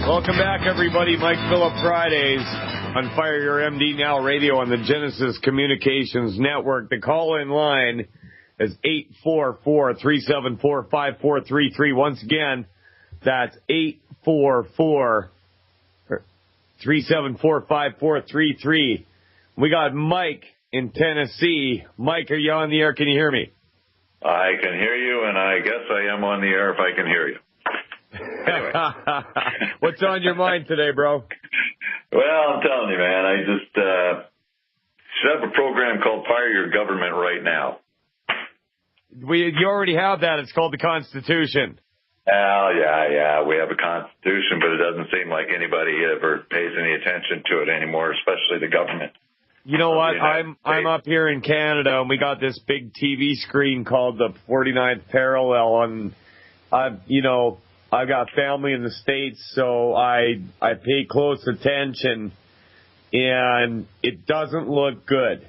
Welcome back, everybody. Mike Phillip Fridays on Fire Your MD Now Radio on the Genesis Communications Network. The call-in line is 844-374-5433. Once again, that's 844-374-5433. We got Mike in Tennessee. Mike, are you on the air? Can you hear me? I can hear you, and I guess I am on the air if I can hear you. Anyway. What's on your mind today, bro? Well, I'm telling you, man, I just should have a program called Fire Your Government right now. You already have that. It's called the Constitution. Well, yeah, we have a Constitution, but it doesn't seem like anybody ever pays any attention to it anymore, especially the government. You know what? I'm up here in Canada, and we got this big TV screen called the 49th Parallel, and I've got family in the States, so I pay close attention, and it doesn't look good.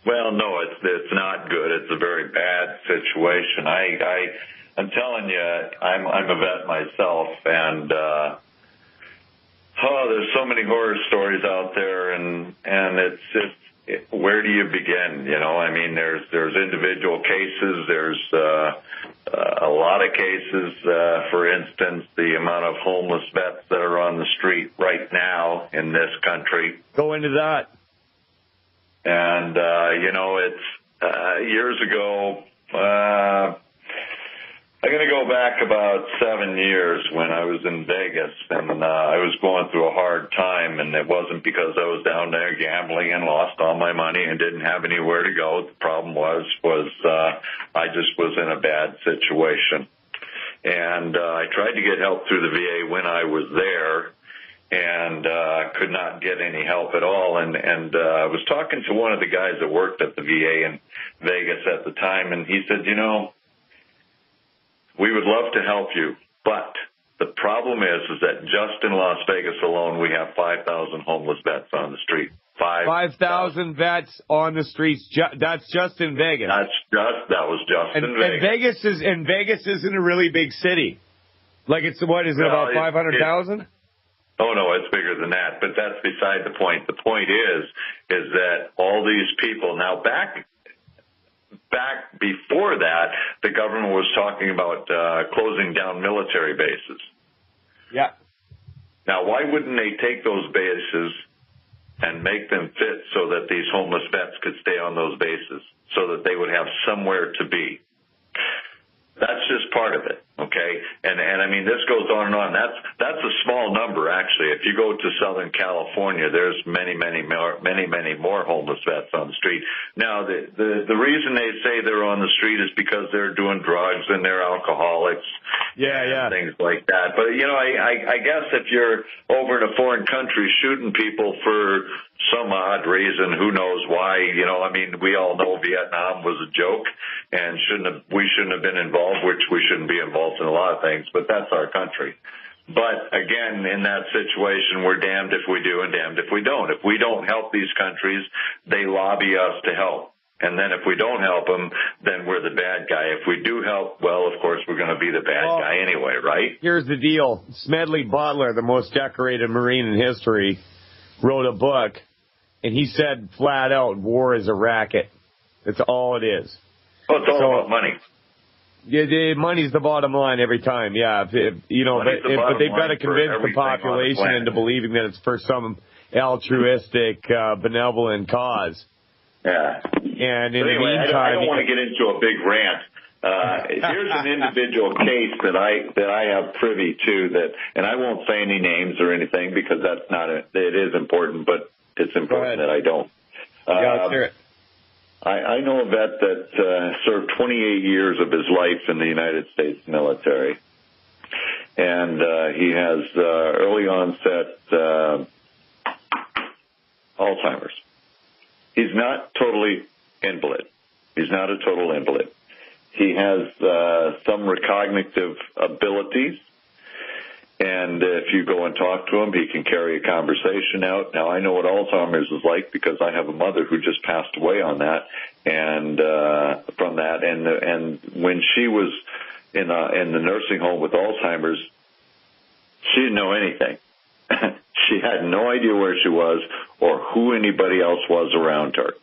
Well, no, it's not good. It's a very bad situation. I'm telling you, I'm a vet myself, and there's so many horror stories out there, and it's just, where do you begin? You know, I mean, there's individual cases. There's a lot of cases. For instance, the amount of homeless vets that are on the street right now in this country. Go into that. And it's years ago. I'm going to go back about 7 years when I was in Vegas, and I was going through a hard time, and it wasn't because I was down there gambling and lost all my money and didn't have anywhere to go. The problem was I just was in a bad situation. And I tried to get help through the VA when I was there, and could not get any help at all. And I was talking to one of the guys that worked at the VA in Vegas at the time, and he said, we would love to help you, but the problem is that just in Las Vegas alone, we have 5,000 homeless vets on the street. 5,000 vets on the streets. That's just in Vegas. That was just in Vegas. And Vegas isn't a really big city. Like it's what is it about 500,000? Oh no, it's bigger than that. But that's beside the point. The point is that all these people now back before that, the government was talking about closing down military bases. Yeah. Now, why wouldn't they take those bases and make them fit so that these homeless vets could stay on those bases, so that they would have somewhere to be? That's just part of it, okay? And I mean, this goes on and on. That's a small number, actually. If you go to Southern California, there's many more homeless vets on the street. Now, the reason they say they're on the street is because they're doing drugs and they're alcoholics, and things like that. But I guess if you're over in a foreign country shooting people for some odd reason, who knows why? I mean, we all know Vietnam was a joke, and we shouldn't have been involved, which we shouldn't be involved in a lot of things, but that's our country. But again, in that situation, we're damned if we do and damned if we don't. If we don't help these countries, they lobby us to help. And then if we don't help them, then we're the bad guy. If we do help, well, of course, we're going to be the bad guy anyway, right? Here's the deal. Smedley Butler, the most decorated Marine in history, wrote a book, and he said flat out, war is a racket. That's all it is. Oh, it's all about money. Yeah, money's the bottom line every time. Yeah, but they've got to convince the population into believing that it's for some altruistic, benevolent cause. Yeah. And in the meantime, I don't want to get into a big rant. Here's an individual case that I have privy to and I won't say any names or anything because it is important, but it's important that I don't. Let's hear it. I know a vet that served 28 years of his life in the United States military, and he has early onset Alzheimer's. He's not totally invalid. He's not a total invalid. He has some recognitive abilities, and if you go and talk to him, he can carry a conversation out. Now, I know what Alzheimer's is like because I have a mother who just passed away on that, and from that. And when she was in the nursing home with Alzheimer's, She didn't know anything. She had no idea where she was or who anybody else was around her.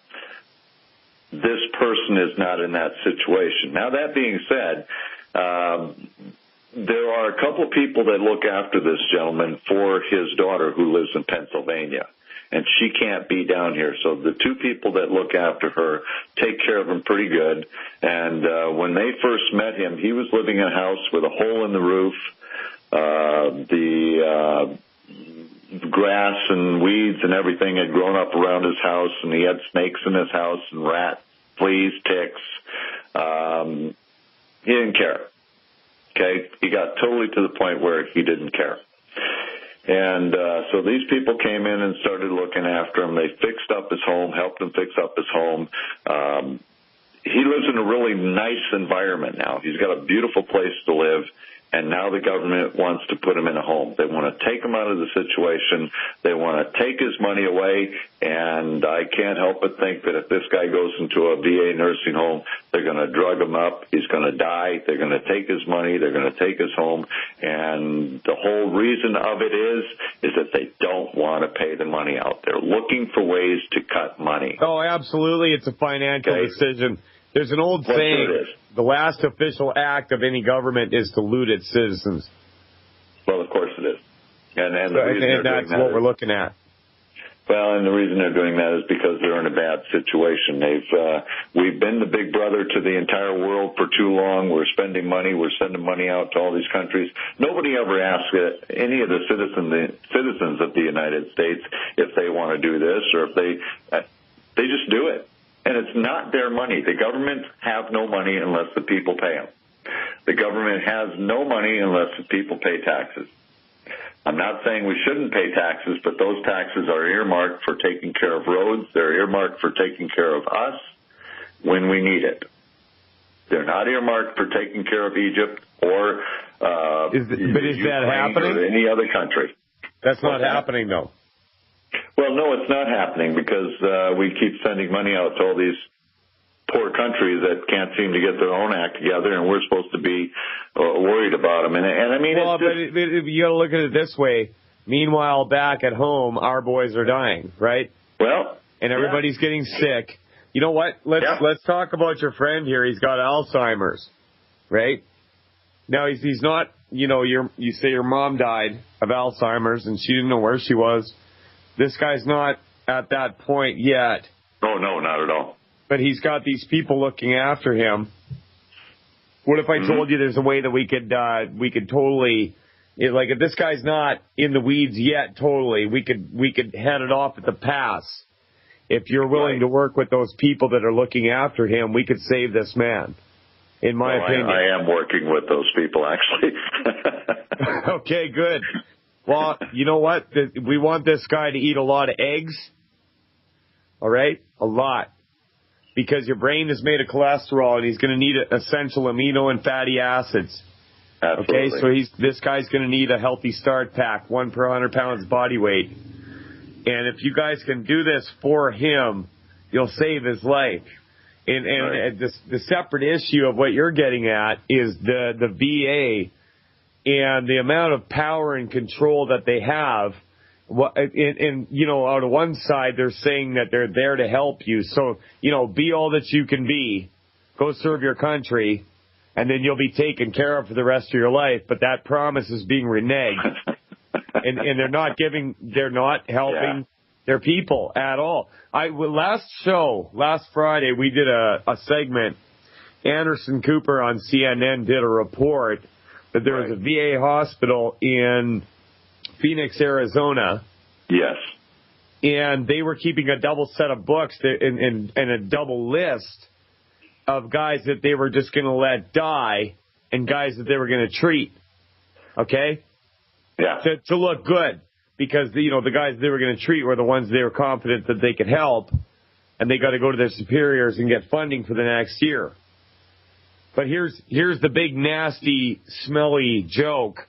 This person is not in that situation. Now, that being said, there are a couple of people that look after this gentleman for his daughter who lives in Pennsylvania, and she can't be down here. So the two people that look after her take care of him pretty good. And when they first met him, he was living in a house with a hole in the roof. The grass and weeds and everything had grown up around his house, and he had snakes in his house and rats, fleas, ticks. He didn't care. Okay, he got totally to the point where he didn't care. And so these people came in and started looking after him. They fixed up his home, helped him fix up his home. He lives in a really nice environment now. He's got a beautiful place to live. And now the government wants to put him in a home. They want to take him out of the situation. They want to take his money away. And I can't help but think that if this guy goes into a VA nursing home, they're going to drug him up. He's going to die. They're going to take his money. They're going to take his home. And the whole reason of it is that they don't want to pay the money out. They're looking for ways to cut money. Oh, absolutely. It's a financial decision. There's an old saying, the last official act of any government is to loot its citizens. Well, of course it is. And that's what we're looking at. Well, and the reason they're doing that is because they're in a bad situation. We've been the big brother to the entire world for too long. We're spending money. We're sending money out to all these countries. Nobody ever asks any of the citizens of the United States if they want to do this or if they just do it. And it's not their money. The government have no money unless the people pay them. The government has no money unless the people pay taxes. I'm not saying we shouldn't pay taxes, but those taxes are earmarked for taking care of roads. They're earmarked for taking care of us when we need it. They're not earmarked for taking care of Egypt or is that happening? Or any other country. That's not happening, though. Well, no, it's not happening because we keep sending money out to all these poor countries that can't seem to get their own act together, and we're supposed to be worried about them. And I mean, well, but you got to look at it this way. Meanwhile, back at home, our boys are dying, right? Well, and everybody's getting sick. You know what? Let's talk about your friend here. He's got Alzheimer's, right? Now he's not. You know, you say your mom died of Alzheimer's, and she didn't know where she was. This guy's not at that point yet. Oh, no, not at all. But he's got these people looking after him. What if I told you there's a way that we could totally, like if this guy's not in the weeds yet totally, we could head it off at the pass. If you're willing to work with those people that are looking after him, we could save this man, in my opinion. I am working with those people, actually. Okay, good. Well, you know what? We want this guy to eat a lot of eggs. All right? A lot. Because your brain is made of cholesterol, and he's going to need essential amino and fatty acids. Absolutely. Okay, so this guy's going to need a healthy start pack, 1 per 100 pounds body weight. And if you guys can do this for him, you'll save his life. And the separate issue of what you're getting at is the VA and the amount of power and control that they have. And, you know, out of one side, they're saying that they're there to help you. So, you know, be all that you can be. Go serve your country, and then you'll be taken care of for the rest of your life. But that promise is being reneged. and they're not helping their people at all. Last Friday, we did a segment. Anderson Cooper on CNN did a report that there was a VA hospital in Phoenix, Arizona. Yes. And they were keeping a double set of books and a double list of guys that they were just going to let die and guys that they were going to treat. Okay? Yeah. To look good. Because, you know, the guys they were going to treat were the ones they were confident that they could help. And they got to go to their superiors and get funding for the next year. But here's the big, nasty, smelly joke.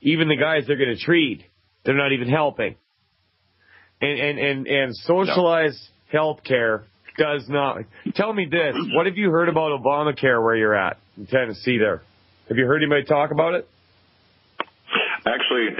Even the guys they're going to treat, they're not even helping. And socialized health care does not. Tell me this. What have you heard about Obamacare where you're at in Tennessee there? Have you heard anybody talk about it? Actually,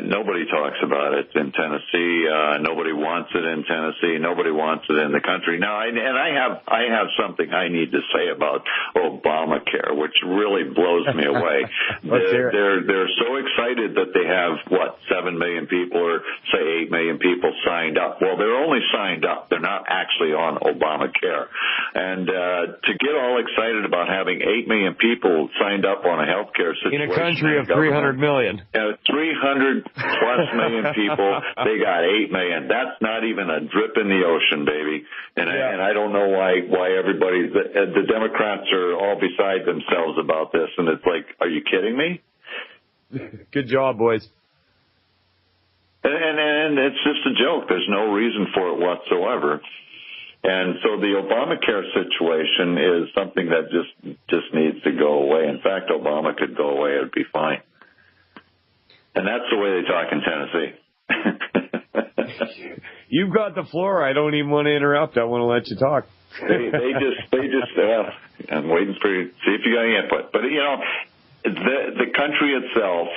nobody talks about it in Tennessee. Nobody wants it in Tennessee. Nobody wants it in the country. Now, I have something I need to say about Obamacare, which really blows me away. They're so excited that they have 7 million people or say 8 million people signed up. Well, they're only signed up. They're not actually on Obamacare. And to get all excited about having 8 million people signed up on a health care situation in a country of 300 million. 300 plus million people, they got 8 million. That's not even a drip in the ocean, baby. And I don't know why the Democrats are all beside themselves about this. And it's like, are you kidding me? Good job, boys. And it's just a joke. There's no reason for it whatsoever. And so the Obamacare situation is something that just needs to go away. In fact, Obama could go away. It would be fine. And that's the way they talk in Tennessee. You've got the floor. I don't even want to interrupt. I want to let you talk. they just I'm waiting for you to see if you got any input. But, the country itself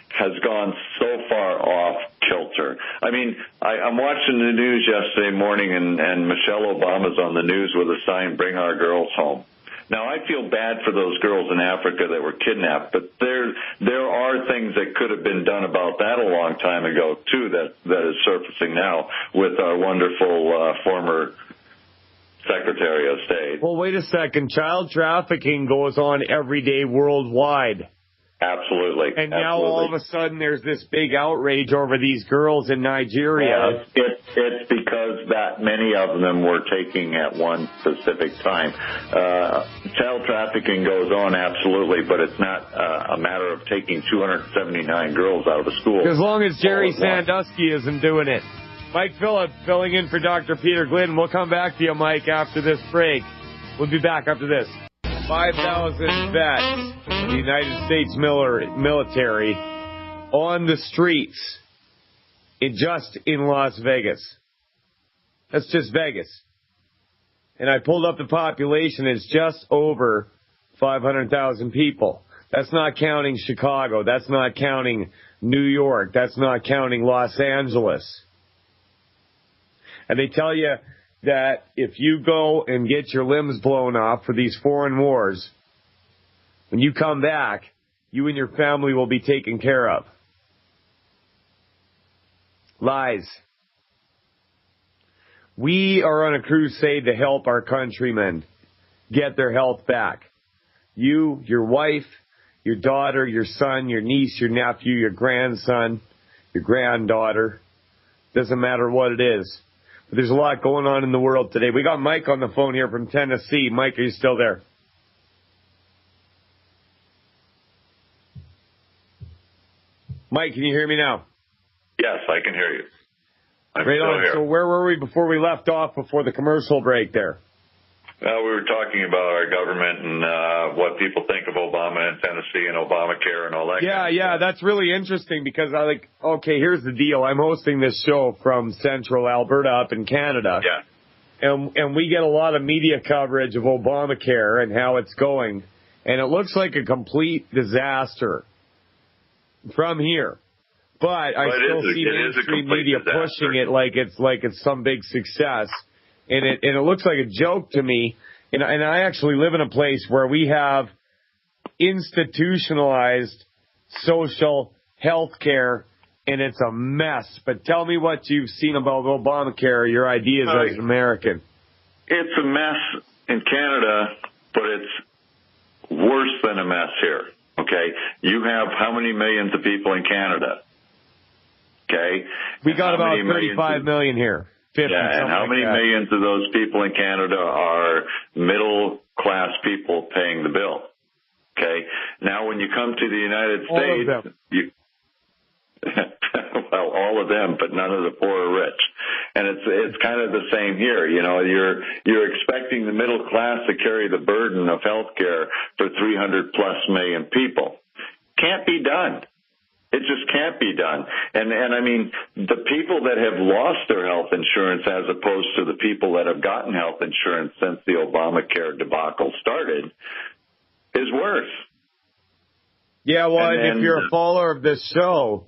has gone so far off kilter. I mean, I'm watching the news yesterday morning, and Michelle Obama's on the news with a sign, "Bring our girls home." Now, I feel bad for those girls in Africa that were kidnapped, but there are things that could have been done about that a long time ago, too, that is surfacing now with our wonderful former Secretary of State. Well, wait a second. Child trafficking goes on every day worldwide. Absolutely. And now all of a sudden there's this big outrage over these girls in Nigeria. It's because that many of them were taking at one specific time. Child trafficking goes on, absolutely, but it's not a matter of taking 279 girls out of a school. As long as Jerry Sandusky isn't doing it. Mike Phillip filling in for Dr. Peter Glidden. We'll come back to you, Mike, after this break. We'll be back after this. 5,000 vets, the United States military, on the streets just in Las Vegas. That's just Vegas. And I pulled up the population. It's just over 500,000 people. That's not counting Chicago. That's not counting New York. That's not counting Los Angeles. And they tell you that if you go and get your limbs blown off for these foreign wars, when you come back, you and your family will be taken care of. Lies. We are on a crusade to help our countrymen get their health back. You, your wife, your daughter, your son, your niece, your nephew, your grandson, your granddaughter. Doesn't matter what it is. But there's a lot going on in the world today. We got Mike on the phone here from Tennessee. Mike, are you still there? Mike, can you hear me now? Yes, I can hear you. I'm right still on. here. So where were we before we left off before the commercial break there? We were talking about our government and what people think of Obama and Tennessee and Obamacare and all that. Yeah, that's really interesting because okay, here's the deal. I'm hosting this show from central Alberta up in Canada. Yeah. And we get a lot of media coverage of Obamacare and how it's going. And it looks like a complete disaster from here. But I still see mainstream media pushing it like it's some big success. And it looks like a joke to me. And I actually live in a place where we have institutionalized social health care, and it's a mess. But tell me what you've seen about Obamacare, your ideas as an American. It's a mess in Canada, but it's worse than a mess here. Okay? You have how many millions of people in Canada? Okay? We got about 35 million here. 50, and how many millions of those people in Canada are middle-class people paying the bill? Okay? Now, when you come to the United States, well, all of them, but none of the poor or rich. And it's kind of the same here. You know, you're expecting the middle class to carry the burden of health care for 300+ million people. Can't be done. It just can't be done. And I mean, the people that have lost their health insurance as opposed to the people that have gotten health insurance since the Obamacare debacle started is worse. Yeah, well, and if you're a follower of this show,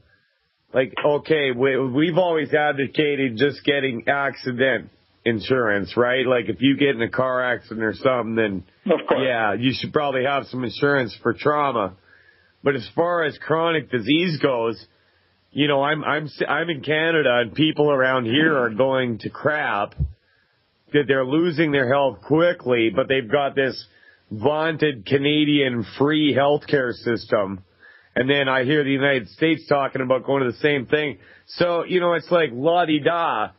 like, okay, we've always advocated just getting accident insurance, right? Like, if you get in a car accident or something, then, of course, yeah, you should probably have some insurance for trauma. But as far as chronic disease goes, you know, I'm in Canada, and people around here are going to crap that they're losing their health quickly, but they've got this vaunted Canadian free healthcare system. And then I hear the United States talking about going to the same thing. So, you know, it's like la-di-da.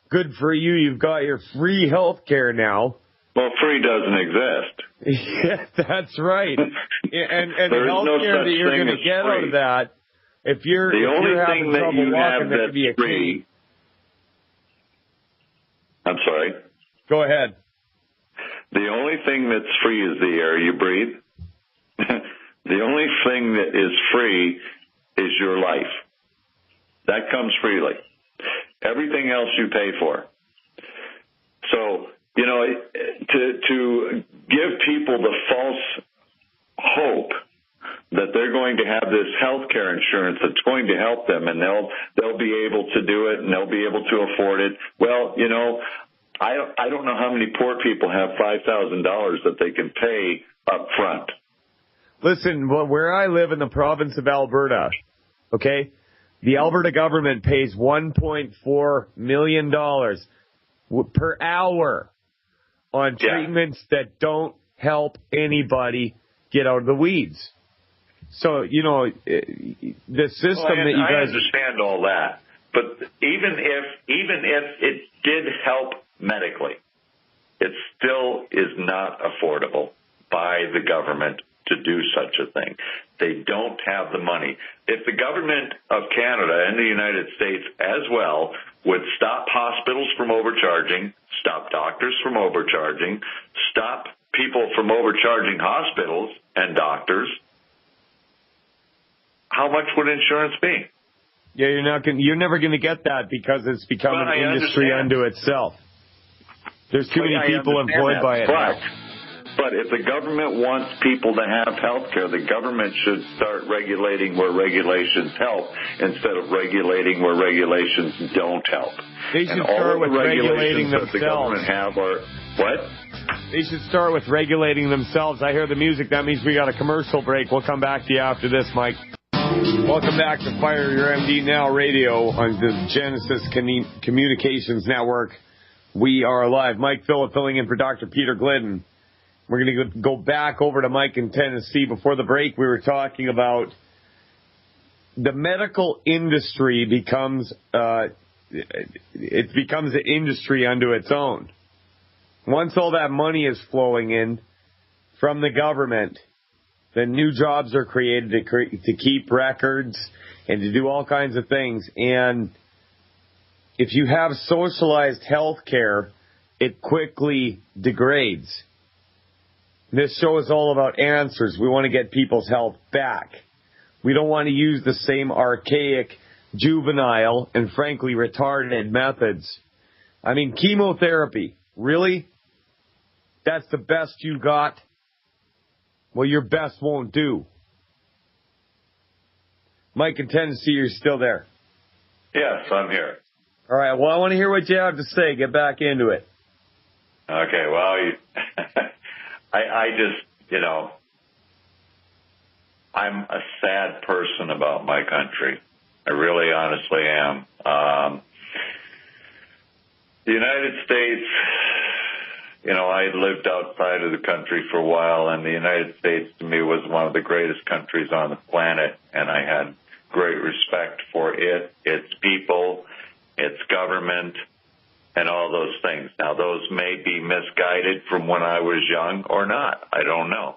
Good for you. You've got your free healthcare now. Well, free doesn't exist. Yeah, that's right. And the healthcare no that you're going to get out of that, if you're having trouble walking, that could be a key. I'm sorry? Go ahead. The only thing that's free is the air you breathe. The only thing that is free is your life. That comes freely. Everything else you pay for. So, you know, to give people the false hope that they're going to have this health care insurance that's going to help them and they'll be able to do it and they'll be able to afford it. Well, you know, I don't know how many poor people have $5,000 that they can pay up front. Listen, where I live in the province of Alberta, okay, the Alberta government pays $1.4 million per hour on treatments that don't help anybody get out of the weeds. So, you know, the system that you guys... I understand all that. But even if it did help medically, it still is not affordable by the government to do such a thing. They don't have the money. If the government of Canada and the United States as well would stop hospitals from overcharging, stop doctors from overcharging, stop people from overcharging hospitals and doctors, how much would insurance be? Yeah, you're never going to get that because it's become an industry unto itself. There's too many people employed by it. But if the government wants people to have health care, the government should start regulating where regulations help instead of regulating where regulations don't help. They should start with regulating themselves. The government have are, what? They should start with regulating themselves. I hear the music. That means we got a commercial break. We'll come back to you after this, Mike. Welcome back to Fire Your MD Now Radio on the Genesis Communications Network. We are live. Mike Phillip filling in for Dr. Peter Glidden. We're going to go back over to Mike in Tennessee. Before the break, we were talking about the medical industry becomes an industry unto its own. Once all that money is flowing in from the government, then new jobs are created to keep records and to do all kinds of things. And if you have socialized health care, it quickly degrades. This show is all about answers. We want to get people's health back. We don't want to use the same archaic, juvenile, and frankly retarded methods. I mean, chemotherapy, really? That's the best you got? Well, your best won't do. Mike in Tennessee, you're still there. Yes, I'm here. All right, well, I want to hear what you have to say. Get back into it. Okay, well, I just, you know, I'm a sad person about my country. I really honestly am. The United States, you know, I lived outside of the country for a while, and the United States to me was one of the greatest countries on the planet, and I had great respect for it, its people, its government, and all those things. Now, those may be misguided from when I was young or not. I don't know.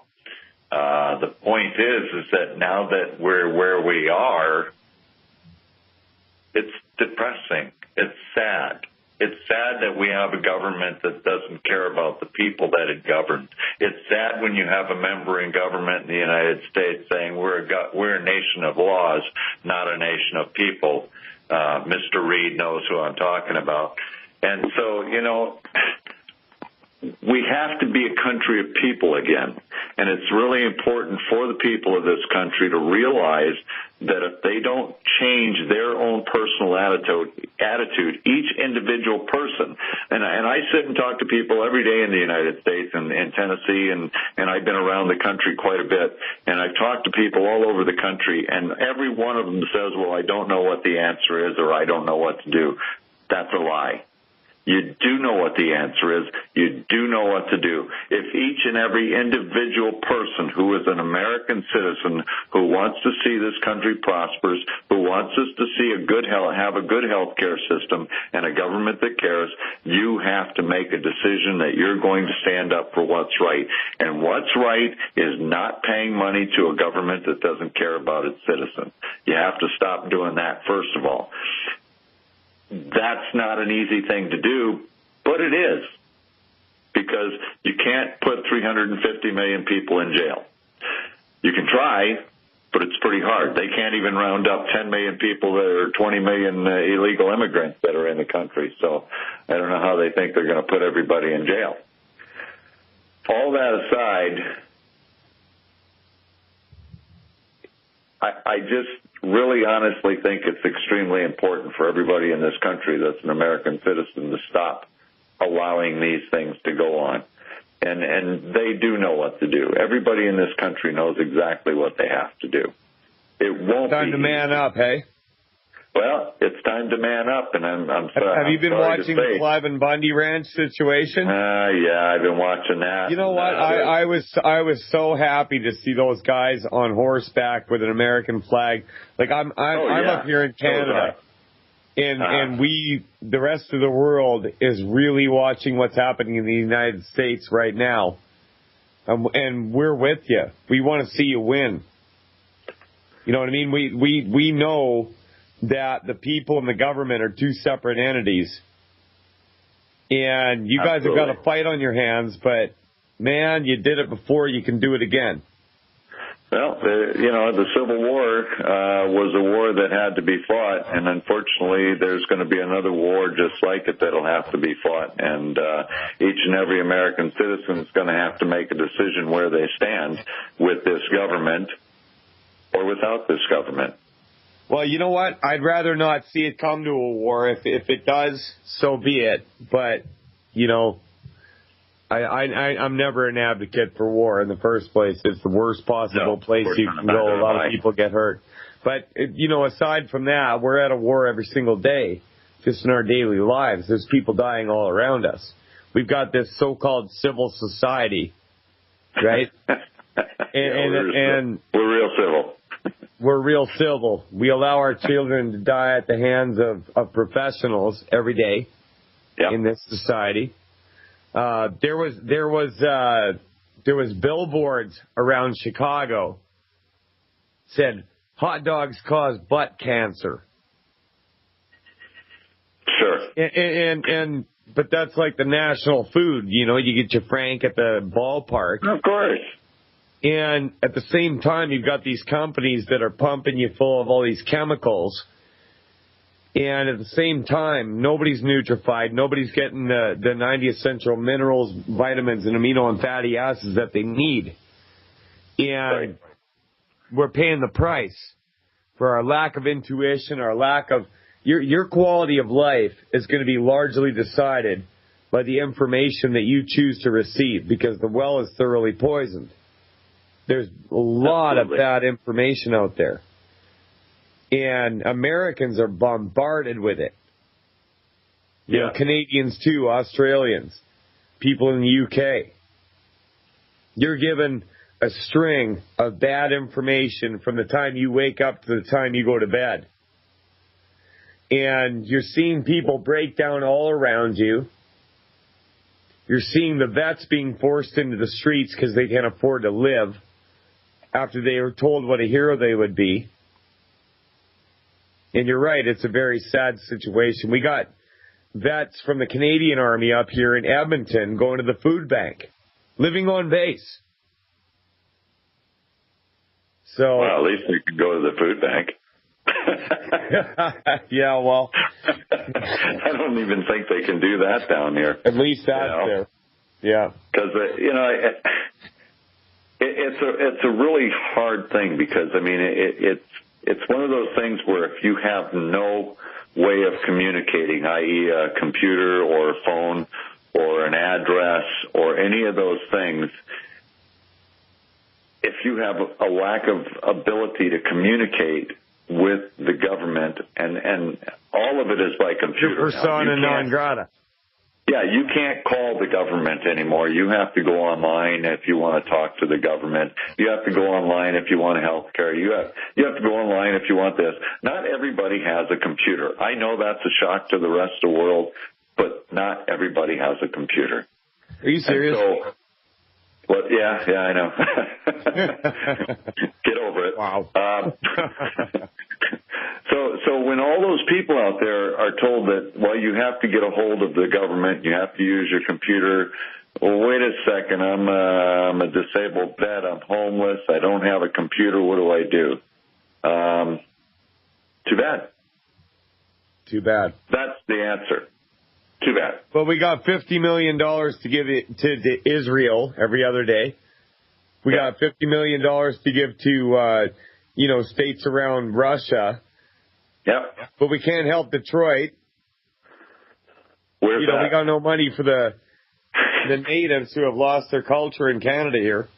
The point is that now that we're where we are, it's depressing. It's sad. It's sad that we have a government that doesn't care about the people that it governs. It's sad when you have a member in government in the United States saying we're a nation of laws, not a nation of people. Mr. Reed knows who I'm talking about. And so, you know, we have to be a country of people again. And it's really important for the people of this country to realize that if they don't change their own personal attitude, each individual person, and I sit and talk to people every day in the United States and in Tennessee, and I've been around the country quite a bit, and I've talked to people all over the country, and every one of them says, well, I don't know what the answer is, or I don't know what to do. That's a lie. You do know what the answer is. You do know what to do. If each and every individual person who is an American citizen who wants to see this country prospers, who wants us to see have a good health care system and a government that cares, you have to make a decision that you're going to stand up for what's right. And what's right is not paying money to a government that doesn't care about its citizens. You have to stop doing that, first of all. That's not an easy thing to do, but it is, because you can't put 350 million people in jail. You can try, but it's pretty hard. They can't even round up 10 million people that are 20 million illegal immigrants that are in the country. So I don't know how they think they're going to put everybody in jail. All that aside, I just really honestly think it's extremely important for everybody in this country that's an American citizen to stop allowing these things to go on. And they do know what to do. Everybody in this country knows exactly what they have to do. It won't time to man up, hey? Well, it's time to man up, and I'm sorry. Have you been watching the Clive and Bundy Ranch situation? Yeah, I've been watching that. You know what? I was so happy to see those guys on horseback with an American flag. Like I'm up here in Canada, and the rest of the world is really watching what's happening in the United States right now, and we're with you. We want to see you win. You know what I mean? We know that the people and the government are two separate entities. And you guys have got a fight on your hands, but, man, you did it before, you can do it again. Well, the Civil War was a war that had to be fought, and unfortunately there's going to be another war just like it that'll have to be fought. And each and every American citizen is going to have to make a decision where they stand with this government or without this government. Well, you know what? I'd rather not see it come to a war. If it does, so be it. But, I'm never an advocate for war in the first place. It's the worst possible place you can go. A lot of people get hurt. But, aside from that, we're at a war every single day, just in our daily lives. There's people dying all around us. We've got this so-called civil society, right? and we're real civil. We're real civil. We allow our children to die at the hands of professionals every day in this society. There was billboards around Chicago said hot dogs cause butt cancer. Sure. But that's like the national food. You get your Frank at the ballpark. Of course. And at the same time, you've got these companies that are pumping you full of all these chemicals. And at the same time, nobody's nutrified. Nobody's getting the 90 essential minerals, vitamins, and amino and fatty acids that they need. And we're paying the price for our lack of intuition, our lack of... Your quality of life is going to be largely decided by the information that you choose to receive, because the well is thoroughly poisoned. There's a lot of bad information out there. And Americans are bombarded with it. Canadians too, Australians, people in the UK. You're given a string of bad information from the time you wake up to the time you go to bed. And you're seeing people break down all around you. You're seeing the vets being forced into the streets because they can't afford to live after they were told what a hero they would be. And you're right, it's a very sad situation. We got vets from the Canadian Army up here in Edmonton going to the food bank, living on base. So, well, at least we could go to the food bank. Yeah, well. I don't even think they can do that down here. At least that's there. Yeah. Because, it's a really hard thing because, I mean, it's one of those things where if you have no way of communicating, i.e. a computer or a phone or an address or any of those things, if you have a lack of ability to communicate with the government, and all of it is by computer. Your persona non grata. Yeah, you can't call the government anymore. You have to go online if you want to talk to the government. You have to go online if you want health care. You have to go online if you want this. Not everybody has a computer. I know that's a shock to the rest of the world, but not everybody has a computer. Are you serious? Yeah, I know. Get over it. Wow. So when all those people out there are told that, well, you have to get a hold of the government, you have to use your computer. Well, wait a second. I'm a disabled vet. I'm homeless. I don't have a computer. What do I do? Too bad. Too bad. That's the answer. Too bad. Well, we got $50 million to give it to Israel every other day. We got $50 million to give to, states around Russia. Yep. But we can't help Detroit. Where's that? We got no money for the natives who have lost their culture in Canada here.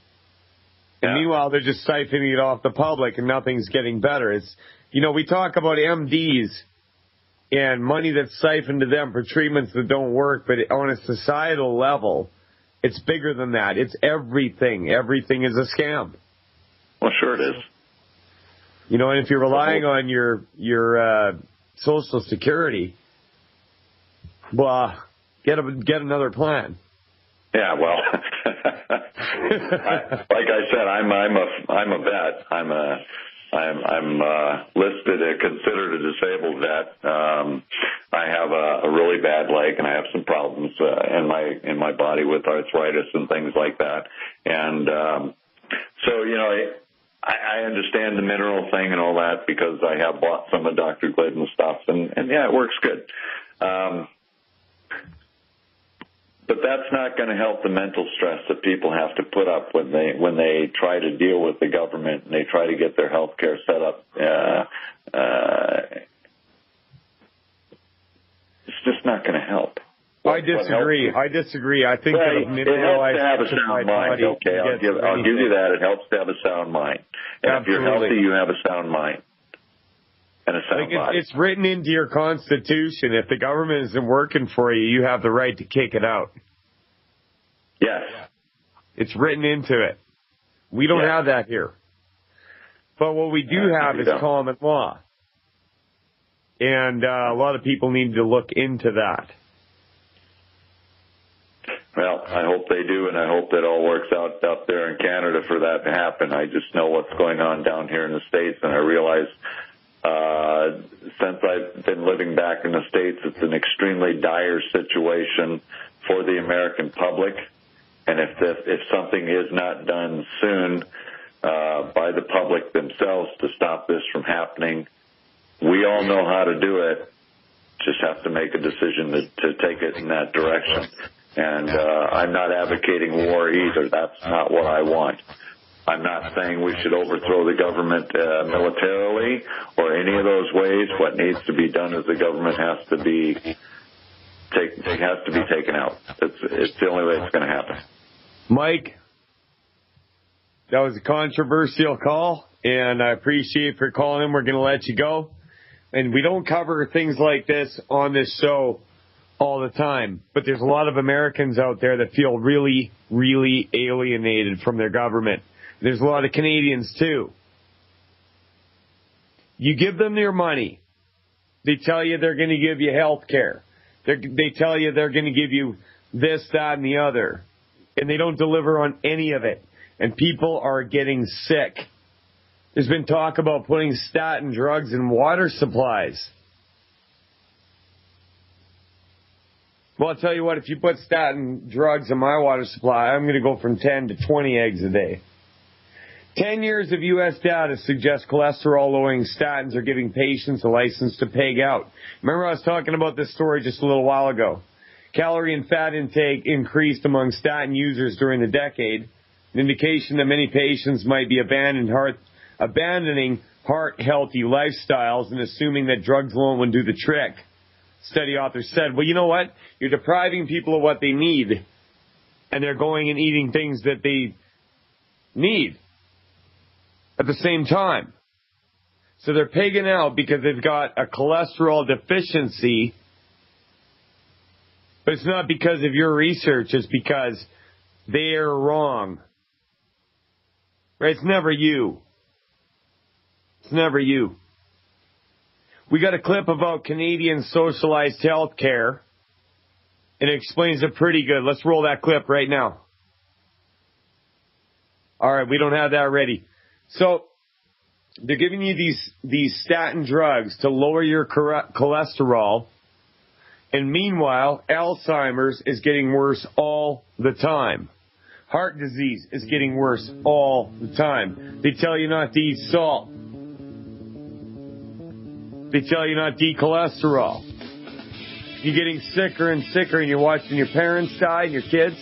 And meanwhile, they're just siphoning it off the public and nothing's getting better. It's, we talk about MDs and money that's siphoned to them for treatments that don't work, but on a societal level, it's bigger than that. It's everything. Everything is a scam. Well, sure it is. And if you're relying on your Social Security, well, get another plan. Yeah, well, like I said, I'm a vet. I'm listed considered a disabled vet. I have a really bad leg, and I have some problems in my body with arthritis and things like that. And so I understand the mineral thing and all that because I have bought some of Dr. Glidden stuff, and it works good. But that's not going to help the mental stress that people have to put up when they try to deal with the government and they try to get their health care set up. It's just not going to help. I disagree. I think that it helps to have a sound mind. Okay, I'll give you that. It helps to have a sound mind. And Absolutely. If you're healthy, you have a sound mind and a sound body. It's written into your Constitution. If the government isn't working for you, you have the right to kick it out. Yes. It's written into it. We don't have that here. But what we do have is common law. And a lot of people need to look into that. Well, I hope they do, and I hope that all works out there in Canada for that to happen. I just know what's going on down here in the States, and I realize since I've been living back in the States, it's an extremely dire situation for the American public. And if something is not done soon by the public themselves to stop this from happening, we all know how to do it. Just have to make a decision to take it in that direction. And I'm not advocating war either. That's not what I want. I'm not saying we should overthrow the government militarily or any of those ways. What needs to be done is the government has to be taken out. It's the only way it's going to happen. Mike, that was a controversial call, and I appreciate for calling in. We're going to let you go. And we don't cover things like this on this show all the time, but there's a lot of Americans out there that feel really, really alienated from their government. There's a lot of Canadians, too. You give them your money. They tell you they're going to give you health care. They tell you they're going to give you this, that, and the other. And they don't deliver on any of it. And people are getting sick. There's been talk about putting statin drugs in water supplies. Well, I'll tell you what, if you put statin drugs in my water supply, I'm going to go from 10 to 20 eggs a day. 10 years of U.S. data suggests cholesterol-lowering statins are giving patients a license to peg out. Remember I was talking about this story just a little while ago. Calorie and fat intake increased among statin users during the decade, an indication that many patients might be abandoning heart-healthy lifestyles and assuming that drugs alone would do the trick. Study authors said, well, you know what? You're depriving people of what they need, and they're going and eating things that they need at the same time. So they're pigging out because they've got a cholesterol deficiency, but it's not because of your research, it's because they're wrong. Right? It's never you. It's never you. We got a clip about Canadian socialized health care, and it explains it pretty good. Let's roll that clip right now. All right, we don't have that ready. So they're giving you these statin drugs to lower your cholesterol, and meanwhile, Alzheimer's is getting worse all the time. Heart disease is getting worse all the time. They tell you not to eat salt. They tell you not to eat cholesterol. You're getting sicker and sicker, and you're watching your parents die and your kids.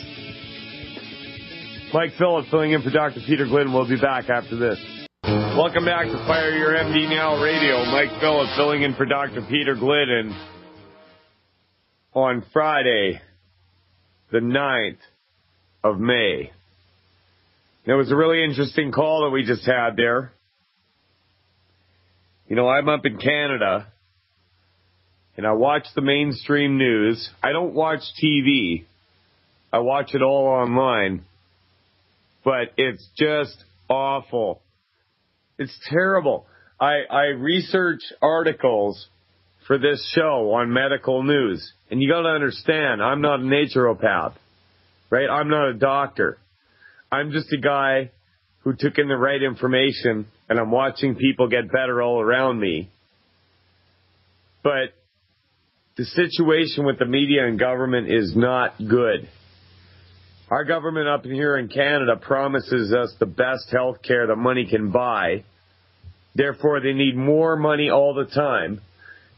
Mike Phillip filling in for Dr. Peter Glidden. We'll be back after this. Welcome back to Fire Your MD Now Radio. Mike Phillip filling in for Dr. Peter Glidden on Friday, the 9th of May. It was a really interesting call that we just had there. You know, I'm up in Canada, and I watch the mainstream news. I don't watch TV. I watch it all online. But it's just awful. It's terrible. I research articles for this show on medical news. And you got to understand, I'm not a naturopath, right? I'm not a doctor. I'm just a guy who took in the right information, and I'm watching people get better all around me. But the situation with the media and government is not good. Our government up here in Canada promises us the best health care that money can buy. Therefore, they need more money all the time.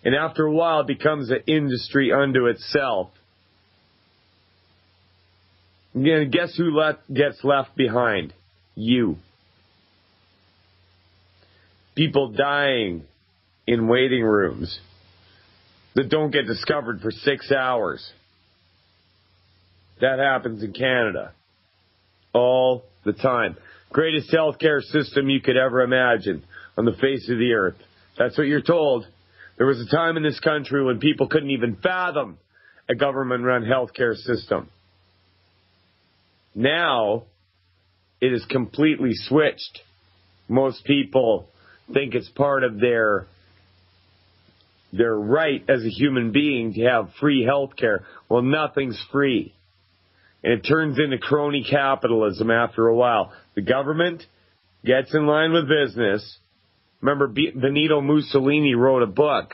And after a while, it becomes an industry unto itself. And guess who gets left behind? You. People dying in waiting rooms that don't get discovered for 6 hours. That happens in Canada all the time. Greatest healthcare system you could ever imagine on the face of the earth. That's what you're told. There was a time in this country when people couldn't even fathom a government-run healthcare system. Now, it is completely switched. Most people think it's part of their right as a human being to have free healthcare. Well, nothing's free. And it turns into crony capitalism after a while. The government gets in line with business. Remember, Benito Mussolini wrote a book.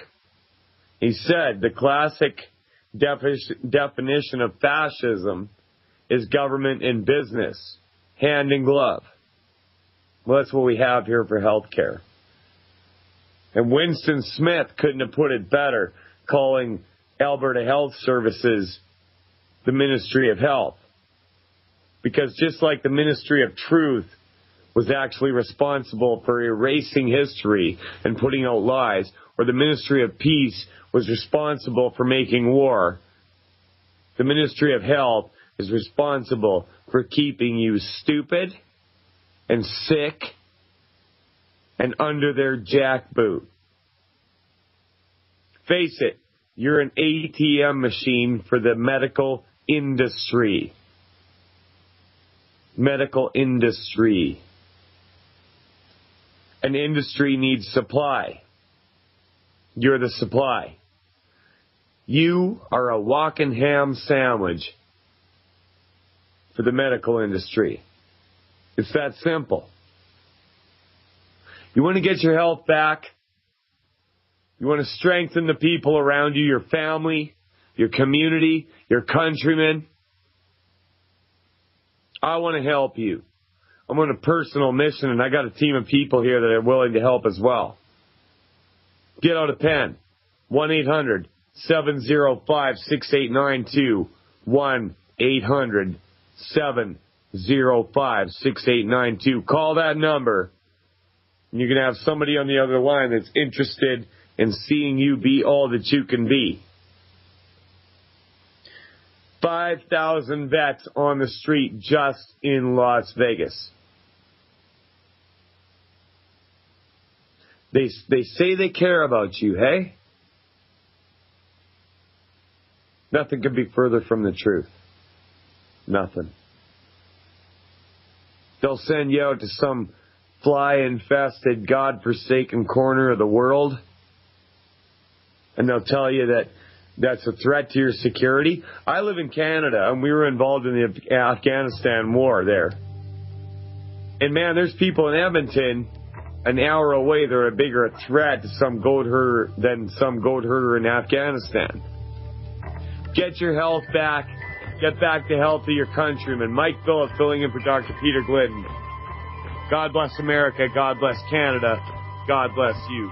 He said the classic definition of fascism is government and business, hand in glove. Well, that's what we have here for healthcare. And Winston Smith couldn't have put it better, calling Alberta Health Services the Ministry of Health. Because just like the Ministry of Truth was actually responsible for erasing history and putting out lies, or the Ministry of Peace was responsible for making war, the Ministry of Health is responsible for keeping you stupid and sick and under their jackboot. Face it, you're an ATM machine for the medical industry. Medical industry. An industry needs supply. You're the supply. You are a walking ham sandwich for the medical industry. It's that simple. You want to get your health back? You want to strengthen the people around you, your family, your community, your countrymen? I want to help you. I'm on a personal mission, and I got a team of people here that are willing to help as well. Get out a pen. 705-6892. 1-800-705-6892. Call that number. And you're going to have somebody on the other line that's interested in seeing you be all that you can be. 5,000 vets on the street just in Las Vegas. They say they care about you, hey? Nothing could be further from the truth. Nothing. They'll send you out to some fly-infested, God-forsaken corner of the world, and they'll tell you that that's a threat to your security. I live in Canada, and we were involved in the Afghanistan war there. And, man, there's people in Edmonton an hour away that are a bigger threat to some goat herder than some goat herder in Afghanistan. Get your health back. Get back the health of your countrymen. Mike Phillip filling in for Dr. Peter Glidden. God bless America. God bless Canada. God bless you.